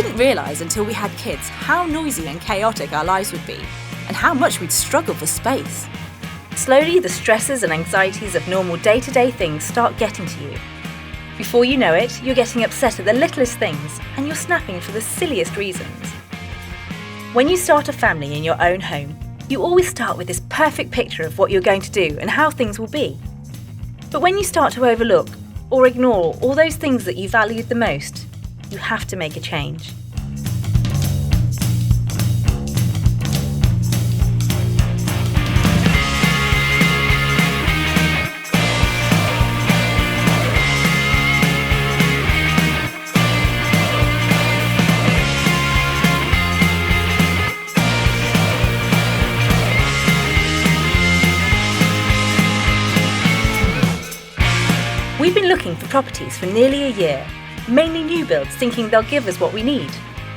didn't realise until we had kids how noisy and chaotic our lives would be, and how much we'd struggle for space. Slowly, the stresses and anxieties of normal day-to-day things start getting to you. Before you know it, you're getting upset at the littlest things, and you're snapping for the silliest reasons. When you start a family in your own home, you always start with this perfect picture of what you're going to do and how things will be. But when you start to overlook or ignore all those things that you valued the most, you have to make a change. We've been looking for properties for nearly a year, mainly new builds, thinking they'll give us what we need.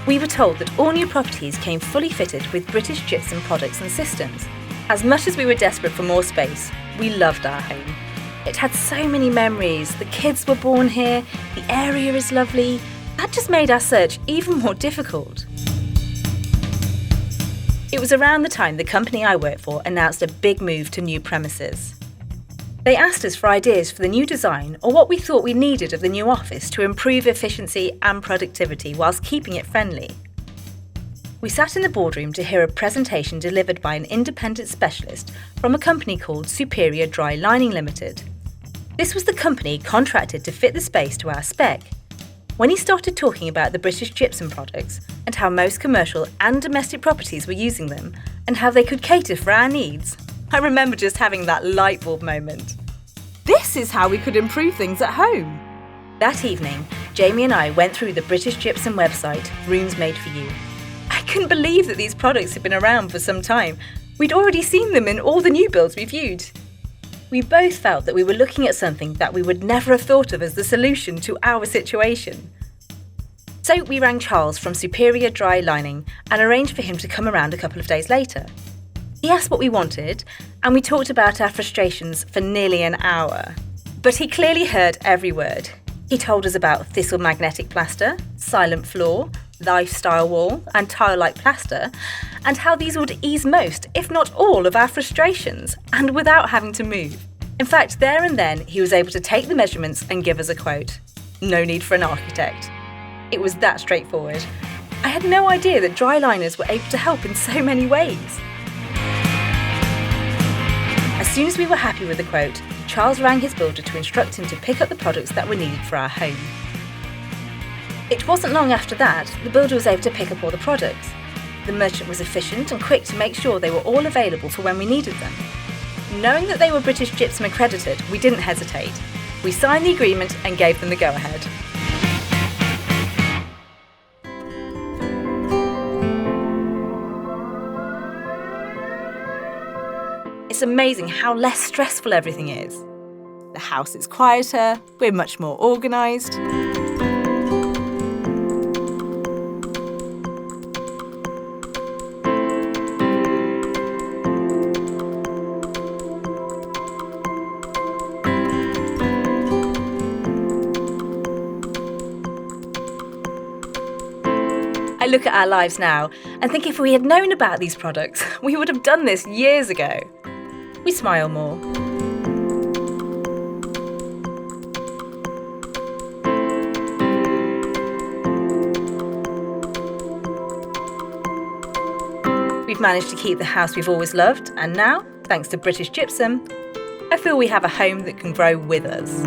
We were told that all new properties came fully fitted with British gypsum products and systems. As much as we were desperate for more space, we loved our home. It had so many memories. The kids were born here, the area is lovely. That just made our search even more difficult. It was around the time the company I work for announced a big move to new premises. They asked us for ideas for the new design or what we thought we needed of the new office to improve efficiency and productivity whilst keeping it friendly. We sat in the boardroom to hear a presentation delivered by an independent specialist from a company called Superior Dry Lining Limited. This was the company contracted to fit the space to our spec. When he started talking about the British gypsum products and how most commercial and domestic properties were using them and how they could cater for our needs, I remember just having that light bulb moment. This is how we could improve things at home. That evening, Jamie and I went through the British Gypsum website, Rooms Made For You. I couldn't believe that these products had been around for some time. We'd already seen them in all the new builds we viewed. We both felt that we were looking at something that we would never have thought of as the solution to our situation. So we rang Charles from Superior Dry Lining and arranged for him to come around a couple of days later. He asked what we wanted, and we talked about our frustrations for nearly an hour. But he clearly heard every word. He told us about thistle magnetic plaster, silent floor, lifestyle wall, and tile-like plaster, and how these would ease most, if not all, of our frustrations, and without having to move. In fact, there and then, he was able to take the measurements and give us a quote. No need for an architect. It was that straightforward. I had no idea that dry liners were able to help in so many ways. As soon as we were happy with the quote, Charles rang his builder to instruct him to pick up the products that were needed for our home. It wasn't long after that, the builder was able to pick up all the products. The merchant was efficient and quick to make sure they were all available for when we needed them. Knowing that they were British Gypsum accredited, we didn't hesitate. We signed the agreement and gave them the go-ahead. It's amazing how less stressful everything is. The house is quieter, we're much more organised. I look at our lives now and think if we had known about these products, we would have done this years ago. We smile more. We've managed to keep the house we've always loved, and now, thanks to British Gypsum, I feel we have a home that can grow with us.